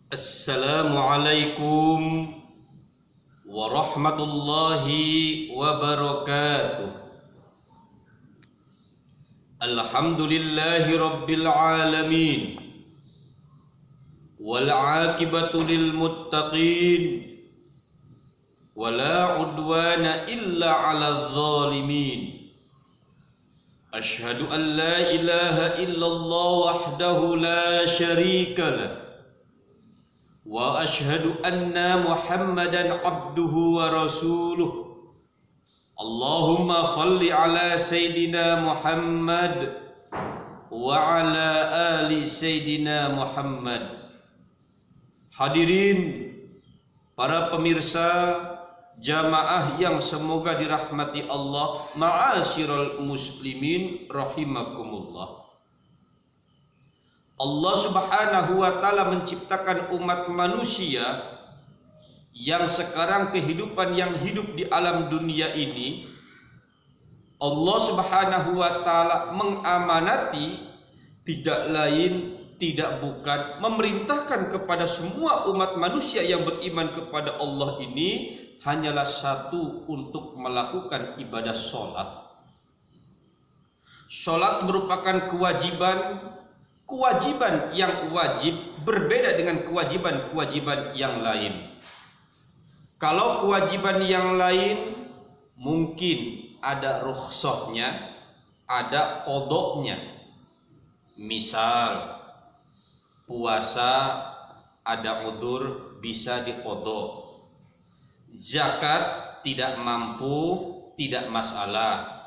Assalamualaikum warahmatullahi wabarakatuh. Alhamdulillahi rabbil alamin, wal aqibatu lil muttaqin, wala udwana illa 'alal zalimin. Asyhadu an la ilaha illallah wahdahu la syarika lah, wa asyhadu anna Muhammadan abduhu wa rasuluh. Allahumma salli ala Sayyidina Muhammad wa ala ali Sayyidina Muhammad. Hadirin para pemirsa jamaah yang semoga dirahmati Allah, ma'asyiral muslimin rahimakumullah. Allah Subhanahu wa ta'ala menciptakan umat manusia yang sekarang kehidupan yang hidup di alam dunia ini, Allah Subhanahu wa ta'ala mengamanati, tidak lain tidak bukan memerintahkan kepada semua umat manusia yang beriman kepada Allah ini hanyalah satu, untuk melakukan ibadah sholat. Sholat merupakan kewajiban yang wajib, berbeda dengan kewajiban yang lain. Kalau kewajiban yang lain mungkin ada rukhsahnya, ada qodoknya. Misal puasa ada udzur bisa diqodok. Zakat tidak mampu, tidak masalah.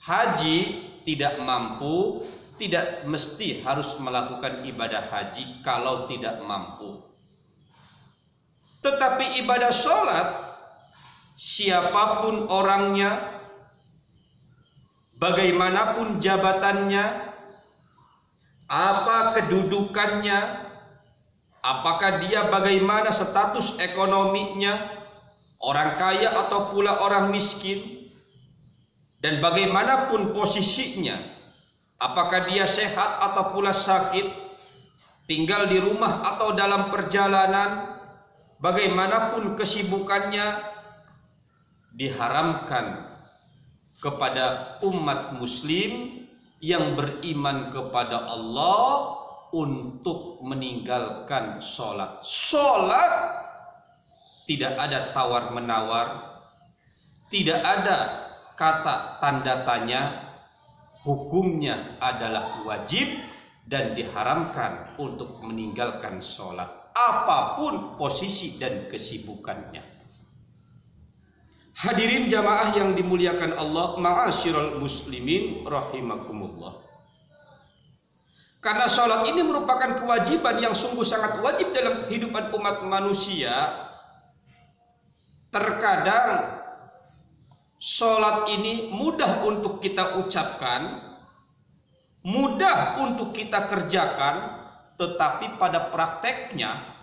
Haji tidak mampu, tidak mesti harus melakukan ibadah haji kalau tidak mampu. Tetapi ibadah sholat, siapapun orangnya, bagaimanapun jabatannya, apa kedudukannya, apakah dia bagaimana status ekonominya, orang kaya atau pula orang miskin, dan bagaimanapun posisinya, apakah dia sehat atau pula sakit, tinggal di rumah atau dalam perjalanan, bagaimanapun kesibukannya, diharamkan kepada umat muslim yang beriman kepada Allah untuk meninggalkan sholat. Sholat tidak ada tawar-menawar, tidak ada kata tanda tanya. Hukumnya adalah wajib dan diharamkan untuk meninggalkan sholat, apapun posisi dan kesibukannya. Hadirin jamaah yang dimuliakan Allah, ma'asyiral muslimin rahimakumullah. Karena sholat ini merupakan kewajiban yang sungguh sangat wajib dalam kehidupan umat manusia, terkadang sholat ini mudah untuk kita ucapkan, mudah untuk kita kerjakan, tetapi pada prakteknya,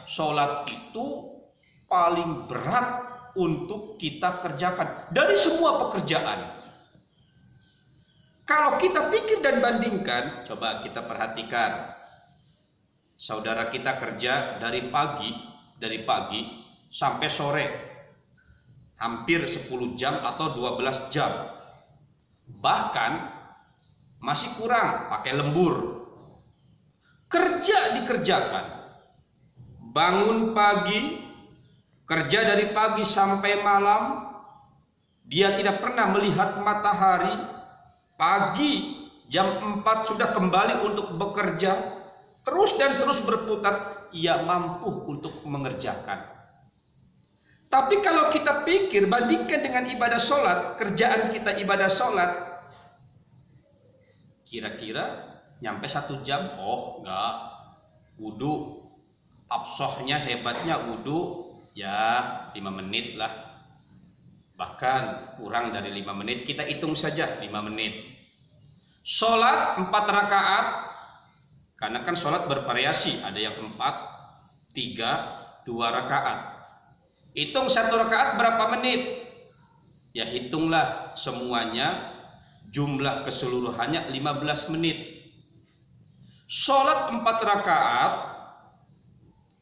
sholat itu paling berat untuk kita kerjakan dari semua pekerjaan. Kalau kita pikir dan bandingkan, coba kita perhatikan, saudara kita kerja dari pagi sampai sore, hampir 10 jam atau 12 jam. Bahkan masih kurang, pakai lembur. Kerja dikerjakan. Bangun pagi, kerja dari pagi sampai malam. Dia tidak pernah melihat matahari. Pagi jam 4 sudah kembali untuk bekerja. Terus dan terus berputar. Ia mampu untuk mengerjakan. Tapi kalau kita pikir, bandingkan dengan ibadah sholat, kerjaan kita ibadah sholat, kira-kira nyampe 1 jam? Oh enggak, wudu, absohnya hebatnya wudu, ya 5 menit lah. Bahkan kurang dari 5 menit, kita hitung saja 5 menit. Sholat 4 rakaat, karena kan sholat bervariasi, ada yang 4, 3, 2 rakaat. Hitung 1 rakaat berapa menit? Ya hitunglah semuanya, jumlah keseluruhannya 15 menit. Sholat 4 rakaat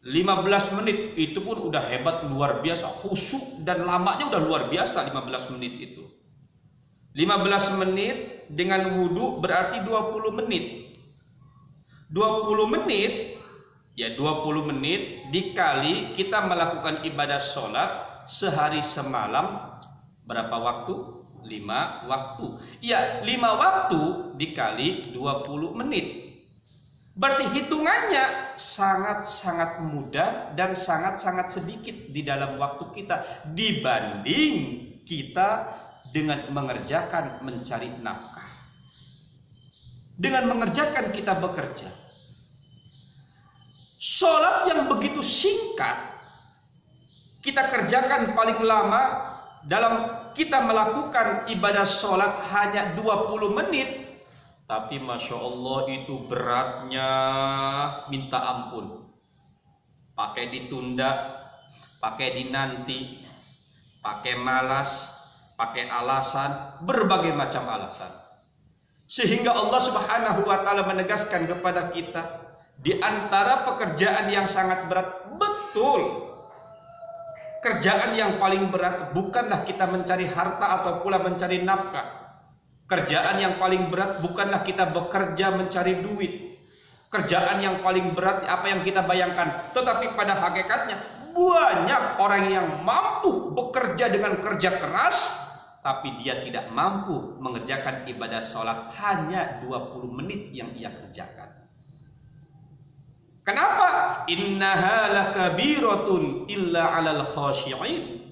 15 menit itu pun udah hebat, luar biasa, khusyuk dan lamanya udah luar biasa. 15 menit itu 15 menit dengan wudhu berarti 20 menit. 20 menit ya 20 menit dikali kita melakukan ibadah sholat sehari semalam berapa waktu? 5 waktu. Ya 5 waktu dikali 20 menit. Berarti hitungannya sangat-sangat mudah dan sangat-sangat sedikit di dalam waktu kita dibanding kita dengan mengerjakan mencari nafkah. Dengan mengerjakan kita bekerja. Sholat yang begitu singkat kita kerjakan paling lama dalam kita melakukan ibadah sholat hanya 20 menit. Tapi Masya Allah itu beratnya minta ampun. Pakai ditunda, pakai dinanti, pakai malas, pakai alasan, berbagai macam alasan. Sehingga Allah Subhanahu wa Ta'ala menegaskan kepada kita, di antara pekerjaan yang sangat berat, betul, kerjaan yang paling berat bukanlah kita mencari harta atau pula mencari nafkah. Kerjaan yang paling berat bukanlah kita bekerja mencari duit. Kerjaan yang paling berat apa yang kita bayangkan. Tetapi pada hakikatnya banyak orang yang mampu bekerja dengan kerja keras, tapi dia tidak mampu mengerjakan ibadah sholat hanya 20 menit yang ia kerjakan. Kenapa? Innaha lakabiratun illa 'alal khashi'in.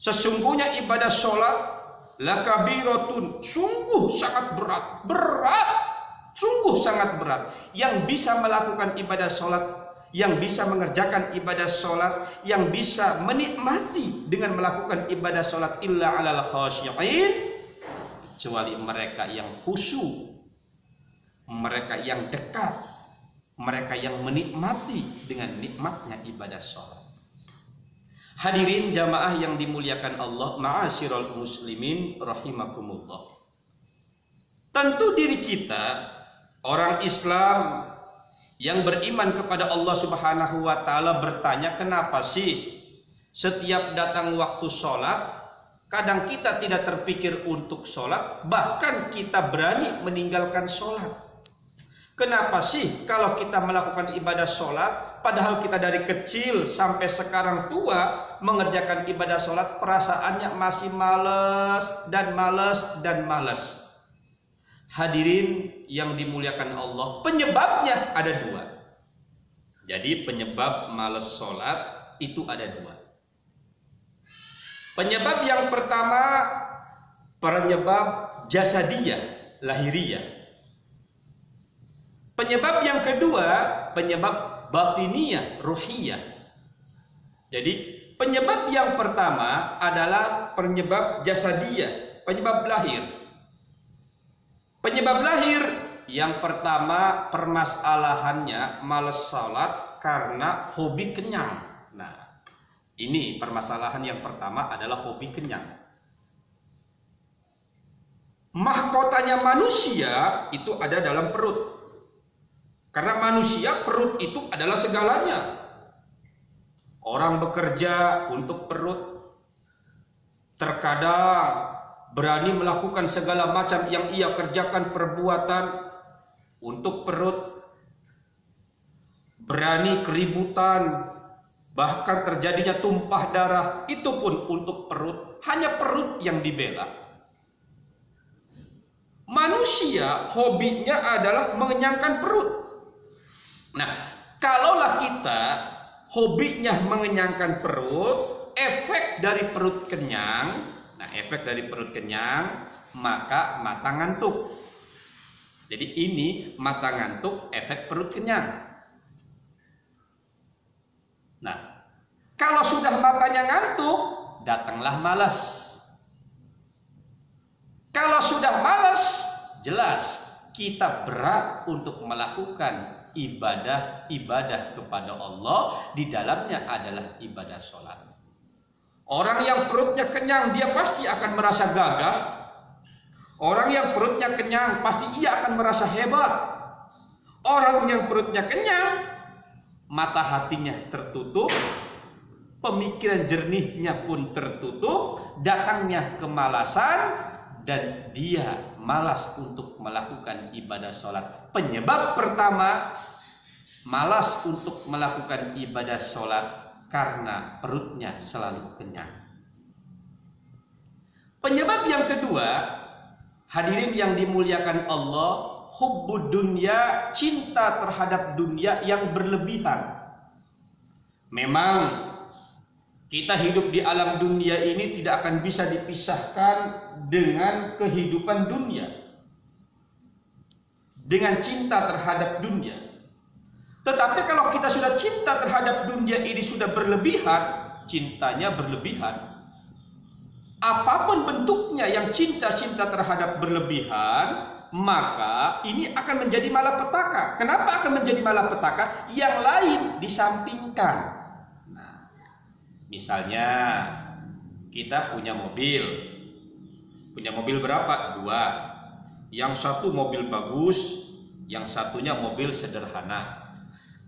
Sesungguhnya ibadah sholat lakabiratun, sungguh sangat berat, sungguh sangat berat. Yang bisa melakukan ibadah sholat, yang bisa mengerjakan ibadah sholat, yang bisa menikmati dengan melakukan ibadah sholat illa 'alal khashi'in, kecuali mereka yang khusyuk, mereka yang dekat, mereka yang menikmati dengan nikmatnya ibadah sholat. Hadirin jamaah yang dimuliakan Allah, ma'asyiral muslimin rahimakumullah. Tentu diri kita orang Islam yang beriman kepada Allah Subhanahu wa Ta'ala bertanya, kenapa sih setiap datang waktu sholat kadang kita tidak terpikir untuk sholat, bahkan kita berani meninggalkan sholat. Kenapa sih kalau kita melakukan ibadah sholat, padahal kita dari kecil sampai sekarang tua mengerjakan ibadah sholat, perasaannya masih malas dan malas dan malas. Hadirin yang dimuliakan Allah, penyebabnya ada 2. Jadi penyebab malas sholat itu ada 2. Penyebab yang pertama, penyebab jasadiyah, lahiriah. Penyebab yang kedua, penyebab batiniyah, ruhiyah. Jadi penyebab yang pertama adalah penyebab jasadiyah, penyebab lahir. Penyebab lahir yang pertama, permasalahannya malas salat karena hobi kenyang. Nah, ini permasalahan yang pertama adalah hobi kenyang. Mahkotanya manusia itu ada dalam perut. Karena manusia, perut itu adalah segalanya. Orang bekerja untuk perut. Terkadang berani melakukan segala macam yang ia kerjakan perbuatan untuk perut. Berani keributan, bahkan terjadinya tumpah darah, itu pun untuk perut. Hanya perut yang dibela. Manusia hobinya adalah mengenyangkan perut. Nah, kalaulah kita hobinya mengenyangkan perut, efek dari perut kenyang, maka mata ngantuk. Jadi ini mata ngantuk, efek perut kenyang. Nah, kalau sudah matanya ngantuk, datanglah malas. Kalau sudah malas, jelas kita berat untuk melakukan ibadah kepada Allah, di dalamnya adalah ibadah sholat. Orang yang perutnya kenyang, dia pasti akan merasa gagah. Orang yang perutnya kenyang pasti ia akan merasa hebat. Orang yang perutnya kenyang, mata hatinya tertutup, pemikiran jernihnya pun tertutup, datangnya kemalasan, dan dia malas untuk melakukan ibadah sholat. Penyebab pertama, malas untuk melakukan ibadah sholat karena perutnya selalu kenyang. Penyebab yang kedua, hadirin yang dimuliakan Allah, hubbud dunya, cinta terhadap dunia yang berlebihan. Memang kita hidup di alam dunia ini tidak akan bisa dipisahkan dengan kehidupan dunia, dengan cinta terhadap dunia. Tetapi kalau kita sudah cinta terhadap dunia ini sudah berlebihan, cintanya berlebihan, apapun bentuknya yang cinta-cinta terhadap berlebihan, maka ini akan menjadi malapetaka. Kenapa akan menjadi malapetaka? Yang lain disampingkan. Nah, misalnya kita punya mobil. Punya mobil berapa? 2. Yang satu mobil bagus, yang satunya mobil sederhana.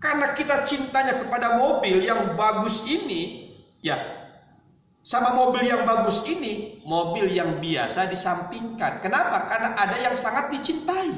Karena kita cintanya kepada mobil yang bagus ini, ya, sama mobil yang bagus ini, mobil yang biasa disampingkan. Kenapa? Karena ada yang sangat dicintai.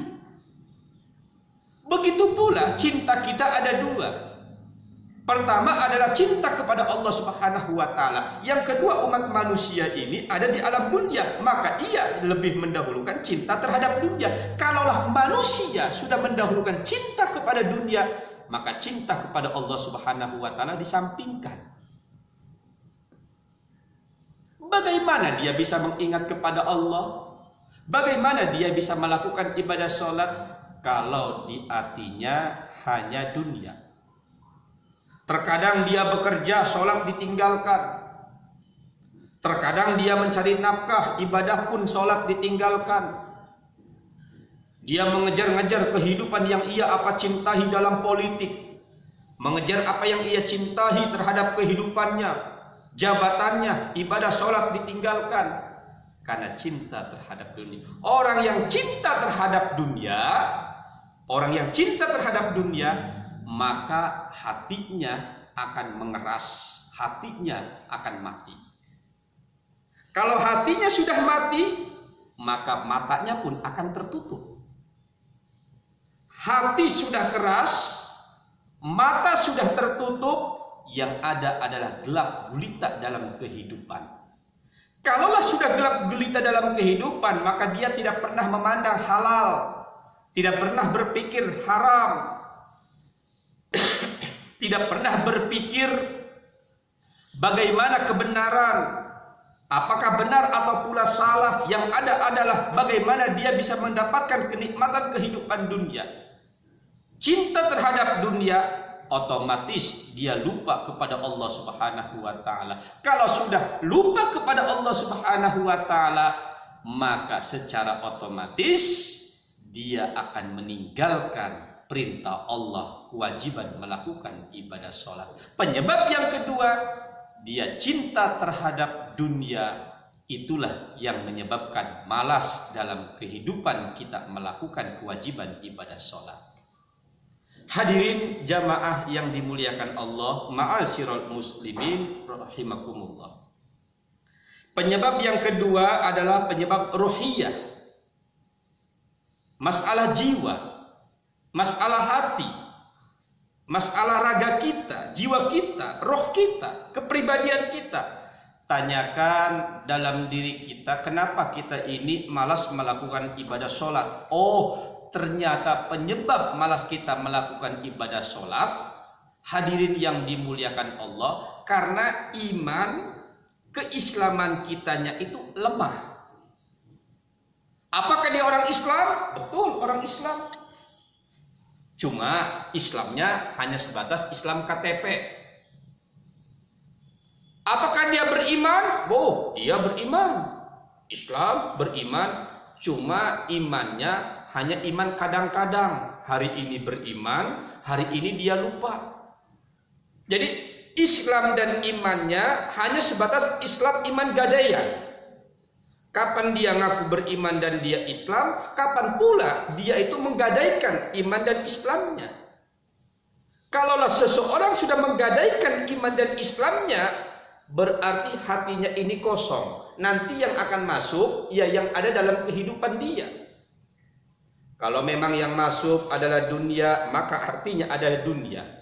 Begitu pula cinta kita ada 2. Pertama adalah cinta kepada Allah Subhanahu wa Ta'ala. Yang kedua, umat manusia ini ada di alam dunia, maka ia lebih mendahulukan cinta terhadap dunia. Kalaulah manusia sudah mendahulukan cinta kepada dunia, maka cinta kepada Allah Subhanahu wa Ta'ala disampingkan. Bagaimana dia bisa mengingat kepada Allah? Bagaimana dia bisa melakukan ibadah sholat kalau di hatinya hanya dunia? Terkadang dia bekerja, sholat ditinggalkan. Terkadang dia mencari nafkah, ibadah pun sholat ditinggalkan. Dia mengejar-ngejar kehidupan yang ia cintai dalam politik. Mengejar apa yang ia cintai terhadap kehidupannya, jabatannya, ibadah sholat ditinggalkan. Karena cinta terhadap dunia. Orang yang cinta terhadap dunia, maka hatinya akan mengeras, hatinya akan mati. Kalau hatinya sudah mati, maka matanya pun akan tertutup. Hati sudah keras, mata sudah tertutup, yang ada adalah gelap gulita dalam kehidupan. Kalaulah sudah gelap gulita dalam kehidupan, maka dia tidak pernah memandang halal, tidak pernah berpikir haram, tidak pernah berpikir bagaimana kebenaran, apakah benar atau pula salah. Yang ada adalah bagaimana dia bisa mendapatkan kenikmatan kehidupan dunia. Cinta terhadap dunia, otomatis dia lupa kepada Allah Subhanahu wa Ta'ala. Kalau sudah lupa kepada Allah Subhanahu wa Ta'ala, maka secara otomatis dia akan meninggalkan perintah Allah, kewajiban melakukan ibadah sholat. Penyebab yang kedua, dia cinta terhadap dunia. Itulah yang menyebabkan malas dalam kehidupan kita melakukan kewajiban ibadah sholat. Hadirin jamaah yang dimuliakan Allah, ma'asyiral muslimin rahimakumullah. Penyebab yang kedua adalah penyebab ruhiyah. Masalah jiwa, masalah hati, masalah raga kita, jiwa kita, roh kita, kepribadian kita. Tanyakan dalam diri kita, kenapa kita ini malas melakukan ibadah sholat? Oh, ternyata penyebab malas kita melakukan ibadah sholat, hadirin yang dimuliakan Allah, karena iman, keislaman kitanya itu lemah. Apakah dia orang Islam? Betul, orang Islam. Cuma Islamnya hanya sebatas Islam KTP. Apakah dia beriman? Oh, dia beriman. Islam beriman, cuma imannya hanya iman kadang-kadang. Hari ini beriman, hari ini dia lupa. Jadi Islam dan imannya hanya sebatas Islam iman gadaian. Kapan dia ngaku beriman dan dia Islam, kapan pula dia itu menggadaikan iman dan Islamnya. Kalaulah seseorang sudah menggadaikan iman dan Islamnya, berarti hatinya ini kosong. Nanti yang akan masuk, ya yang ada dalam kehidupan dia. Kalau memang yang masuk adalah dunia, maka artinya adalah dunia.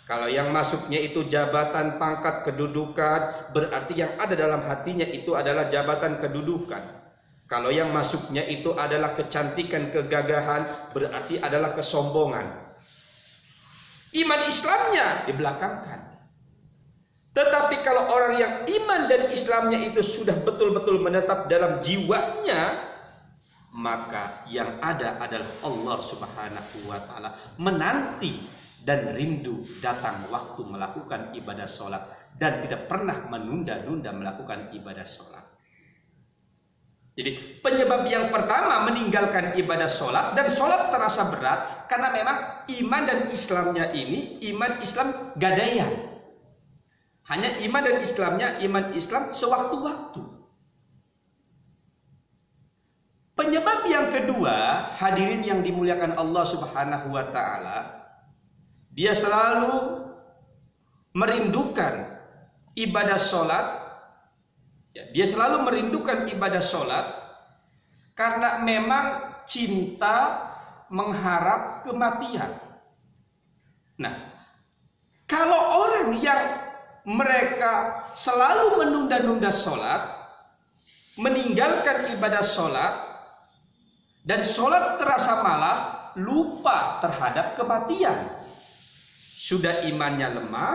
Kalau yang masuknya itu jabatan, pangkat, kedudukan, berarti yang ada dalam hatinya itu adalah jabatan, kedudukan. Kalau yang masuknya itu adalah kecantikan, kegagahan, berarti adalah kesombongan. Iman Islamnya dibelakangkan. Tetapi kalau orang yang iman dan Islamnya itu sudah betul-betul menetap dalam jiwanya, maka yang ada adalah Allah Subhanahu wa ta'ala, menanti dan rindu datang waktu melakukan ibadah sholat, dan tidak pernah menunda-nunda melakukan ibadah sholat. Jadi penyebab yang pertama meninggalkan ibadah sholat, dan sholat terasa berat karena memang iman dan Islamnya ini iman Islam gadaian. Hanya iman dan Islamnya iman Islam sewaktu-waktu. Penyebab yang kedua, hadirin yang dimuliakan Allah Subhanahu wa ta'ala, dia selalu merindukan ibadah sholat. Dia selalu merindukan ibadah sholat karena memang cinta mengharap kematian. Nah, kalau orang yang mereka selalu menunda-nunda sholat, meninggalkan ibadah sholat, dan sholat terasa malas, lupa terhadap kematian. Sudah imannya lemah,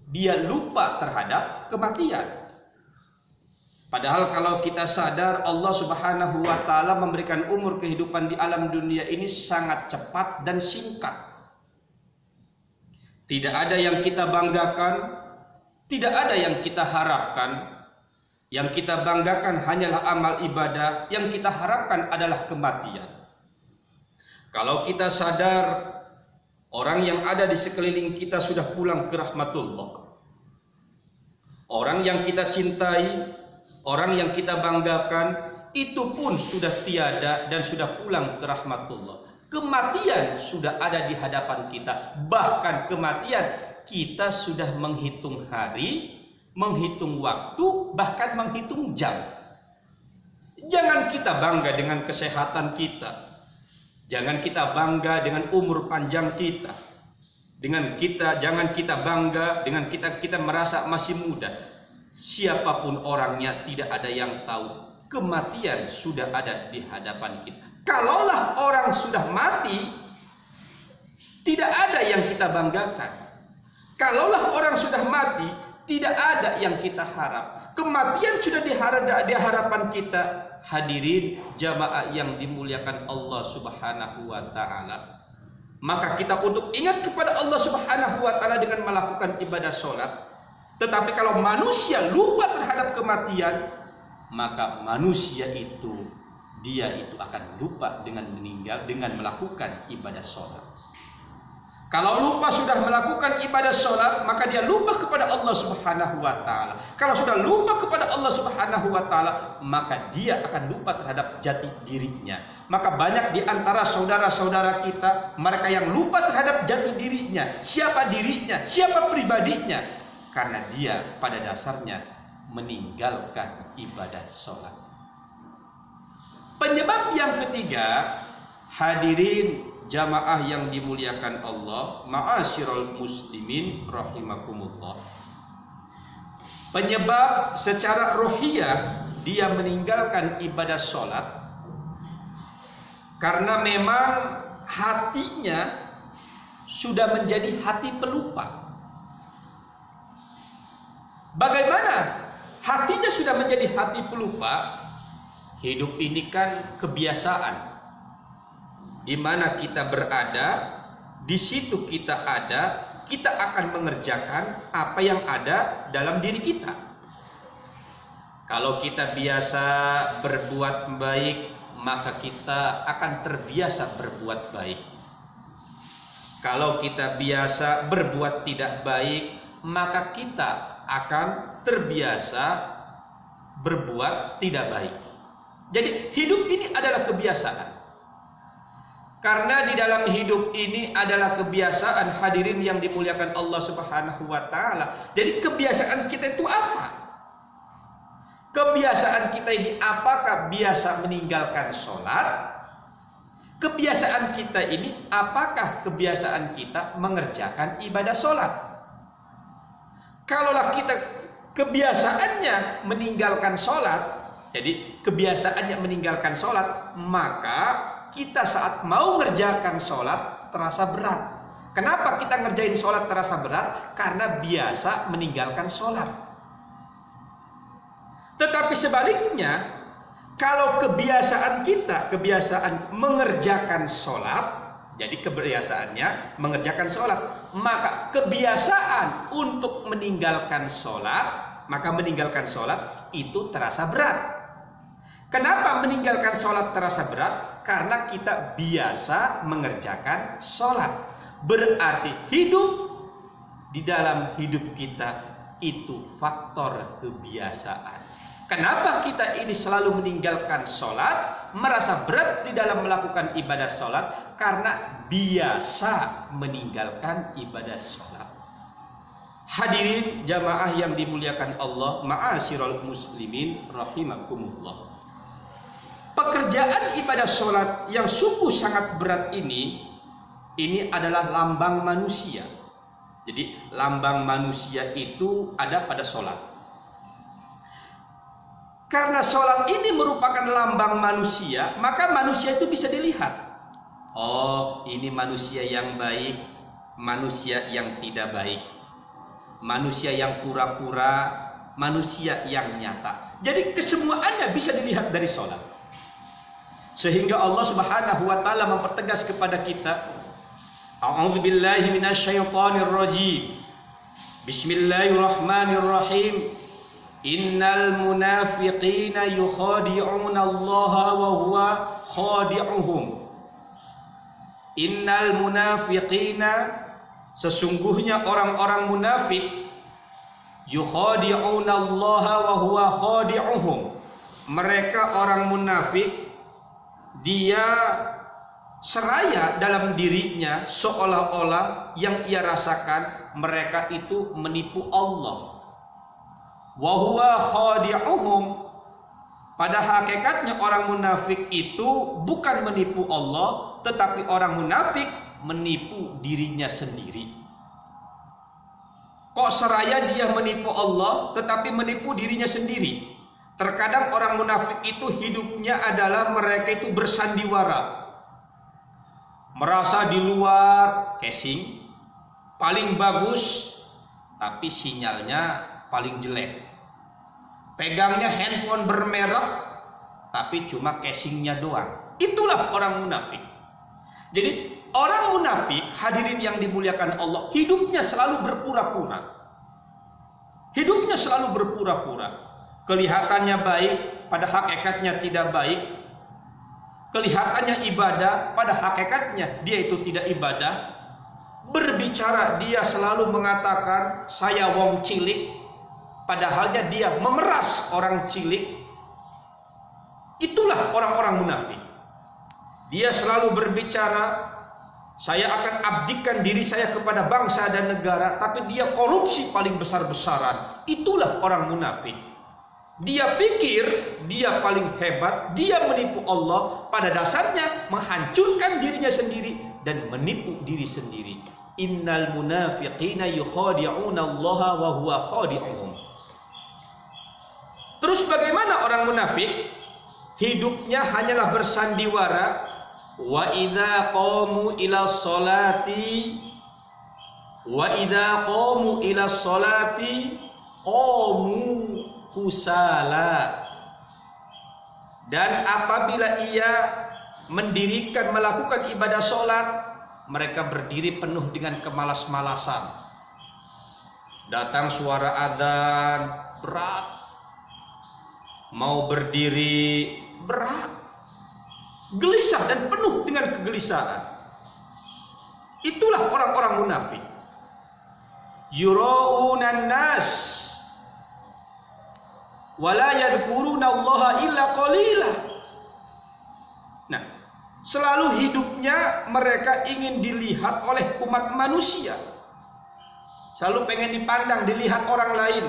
dia lupa terhadap kematian. Padahal kalau kita sadar Allah Subhanahu wa ta'ala memberikan umur kehidupan di alam dunia ini sangat cepat dan singkat. Tidak ada yang kita banggakan, tidak ada yang kita harapkan. Yang kita banggakan hanyalah amal ibadah, yang kita harapkan adalah kematian. Kalau kita sadar orang yang ada di sekeliling kita sudah pulang ke rahmatullah, orang yang kita cintai, orang yang kita banggakan, itu pun sudah tiada dan sudah pulang ke rahmatullah. Kematian sudah ada di hadapan kita. Bahkan kematian kita sudah menghitung hari, menghitung waktu, bahkan menghitung jam. Jangan kita bangga dengan kesehatan kita. Jangan kita bangga dengan umur panjang kita. Jangan kita bangga dengan kita merasa masih muda. Siapapun orangnya, tidak ada yang tahu. Kematian sudah ada di hadapan kita. Kalaulah orang sudah mati, tidak ada yang kita banggakan. Kalaulah orang sudah mati, tidak ada yang kita harap. Kematian sudah di hadapan kita. Hadirin jamaah yang dimuliakan Allah Subhanahu wa ta'ala, maka kita untuk ingat kepada Allah Subhanahu wa ta'ala dengan melakukan ibadah sholat. Tetapi kalau manusia lupa terhadap kematian, maka manusia itu dia itu akan lupa dengan meninggal, dengan melakukan ibadah sholat. Kalau lupa sudah melakukan ibadah sholat, maka dia lupa kepada Allah Subhanahu wa ta'ala. Kalau sudah lupa kepada Allah Subhanahu wa ta'ala, maka dia akan lupa terhadap jati dirinya. Maka banyak di antara saudara-saudara kita, mereka yang lupa terhadap jati dirinya. Siapa dirinya? Siapa pribadinya? Karena dia pada dasarnya meninggalkan ibadah sholat. Penyebab yang ketiga, hadirin jamaah yang dimuliakan Allah, ma'asyiral muslimin rahimakumullah. Penyebab secara rohiyah dia meninggalkan ibadah sholat karena memang hatinya sudah menjadi hati pelupa. Bagaimana hatinya sudah menjadi hati pelupa? Hidup ini kan kebiasaan. Di mana kita berada, di situ kita ada, kita akan mengerjakan apa yang ada dalam diri kita. Kalau kita biasa berbuat baik, maka kita akan terbiasa berbuat baik. Kalau kita biasa berbuat tidak baik, maka kita akan terbiasa berbuat tidak baik. Jadi hidup ini adalah kebiasaan. Karena di dalam hidup ini adalah kebiasaan, hadirin yang dimuliakan Allah Subhanahu wa taala. Jadi kebiasaan kita itu apa? Kebiasaan kita ini apakah biasa meninggalkan sholat? Kebiasaan kita ini apakah kebiasaan kita mengerjakan ibadah sholat? Kalaulah kita kebiasaannya meninggalkan sholat, jadi kebiasaannya meninggalkan sholat, maka kita saat mau ngerjakan sholat terasa berat. Kenapa kita ngerjain sholat terasa berat? Karena biasa meninggalkan sholat. Tetapi sebaliknya, kalau kebiasaan kita, kebiasaan mengerjakan sholat, jadi kebiasaannya mengerjakan sholat, maka kebiasaan untuk meninggalkan sholat, maka meninggalkan sholat itu terasa berat. Kenapa meninggalkan sholat terasa berat? Karena kita biasa mengerjakan sholat. Berarti hidup di dalam hidup kita itu faktor kebiasaan. Kenapa kita ini selalu meninggalkan sholat, merasa berat di dalam melakukan ibadah sholat? Karena biasa meninggalkan ibadah sholat. Hadirin jamaah yang dimuliakan Allah, ma'asyiral muslimin rahimakumullah. Pekerjaan ibadah sholat yang sungguh sangat berat ini adalah lambang manusia. Jadi lambang manusia itu ada pada sholat. Karena sholat ini merupakan lambang manusia, maka manusia itu bisa dilihat. Oh, ini manusia yang baik, manusia yang tidak baik, manusia yang pura-pura, manusia yang nyata. Jadi kesemuanya bisa dilihat dari sholat. Sehingga Allah Subhanahu wa taala mempertegas kepada kita, A'udzubillahi minasyaitonir rajim. Bismillahirrahmanirrahim. Innal munafiqina yukhadi'una Allah wa huwa khadi'uhum. Innal munafiqina, sesungguhnya orang-orang munafik, yukhadi'una Allah wa huwa khadi'uhum. Mereka orang munafik, dia seraya dalam dirinya seolah-olah yang ia rasakan mereka itu menipu Allah. Wa huwa khadi'uhum, pada hakikatnya orang munafik itu bukan menipu Allah, tetapi orang munafik menipu dirinya sendiri. Kok seraya dia menipu Allah tetapi menipu dirinya sendiri? Terkadang orang munafik itu hidupnya adalah mereka itu bersandiwara, merasa di luar casing paling bagus, tapi sinyalnya paling jelek. Pegangnya handphone bermerek, tapi cuma casingnya doang. Itulah orang munafik. Jadi orang munafik, hadirin yang dimuliakan Allah, hidupnya selalu berpura-pura. Hidupnya selalu berpura-pura. Kelihatannya baik, pada hakikatnya tidak baik. Kelihatannya ibadah, pada hakikatnya dia itu tidak ibadah. Berbicara dia selalu mengatakan saya wong cilik, padahalnya dia memeras orang cilik. Itulah orang-orang munafik. Dia selalu berbicara saya akan abdikan diri saya kepada bangsa dan negara, tapi dia korupsi paling besar-besaran. Itulah orang munafik. Dia pikir dia paling hebat, dia menipu Allah, pada dasarnya menghancurkan dirinya sendiri dan menipu diri sendiri. Innal munafiqina yukhadi'una Allah wa huwa khadi'uhum. Terus bagaimana orang munafik? Hidupnya hanyalah bersandiwara. Wa idza qamu ila sholati qamu kusala, dan apabila ia melakukan ibadah sholat, mereka berdiri penuh dengan kemalas-malasan. Datang suara adzan, berat. Mau berdiri, berat. Gelisah dan penuh dengan kegelisahan. Itulah orang-orang munafik. Yura'unan nas wala yadhkuruna Allah illa qalila. Selalu hidupnya mereka ingin dilihat oleh umat manusia. Selalu pengen dipandang, dilihat orang lain.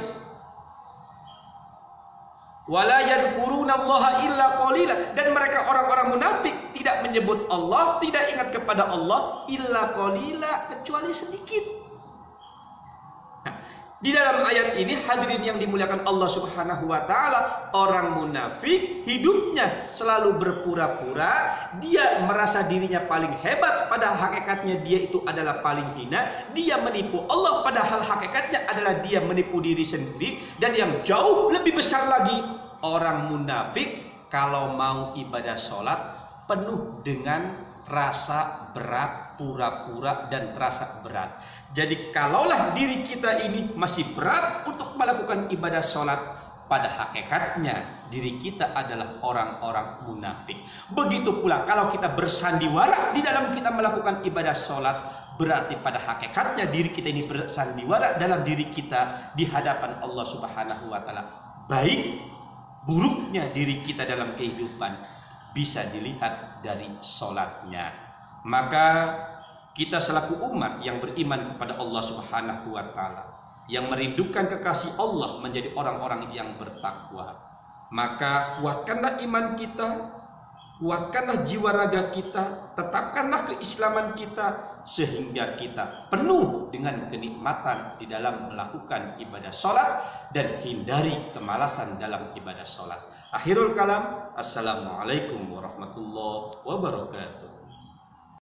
Wala yadhkurunallaha illa qalila, dan mereka orang-orang munafik tidak menyebut Allah, tidak ingat kepada Allah illa qalila, kecuali sedikit. Di dalam ayat ini, hadirin yang dimuliakan Allah Subhanahu wa taala, orang munafik hidupnya selalu berpura-pura, dia merasa dirinya paling hebat, padahal hakikatnya dia itu adalah paling hina. Dia menipu Allah, padahal hakikatnya adalah dia menipu diri sendiri. Dan yang jauh lebih besar lagi, orang munafik kalau mau ibadah sholat penuh dengan rasa berat, pura-pura dan terasa berat. Jadi kalaulah diri kita ini masih berat untuk melakukan ibadah sholat, pada hakikatnya diri kita adalah orang-orang munafik. Begitu pula kalau kita bersandiwara di dalam kita melakukan ibadah sholat, berarti pada hakikatnya diri kita ini bersandiwara dalam diri kita di hadapan Allah Subhanahu wa taala. Baik buruknya diri kita dalam kehidupan bisa dilihat dari sholatnya. Maka kita selaku umat yang beriman kepada Allah Subhanahu wa taala, yang merindukan kekasih Allah menjadi orang-orang yang bertakwa, maka kuatkanlah iman kita, kuatkanlah jiwa raga kita, tetapkanlah keislaman kita, sehingga kita penuh dengan kenikmatan di dalam melakukan ibadah sholat dan hindari kemalasan dalam ibadah sholat. Akhirul kalam, assalamualaikum warahmatullahi wabarakatuh.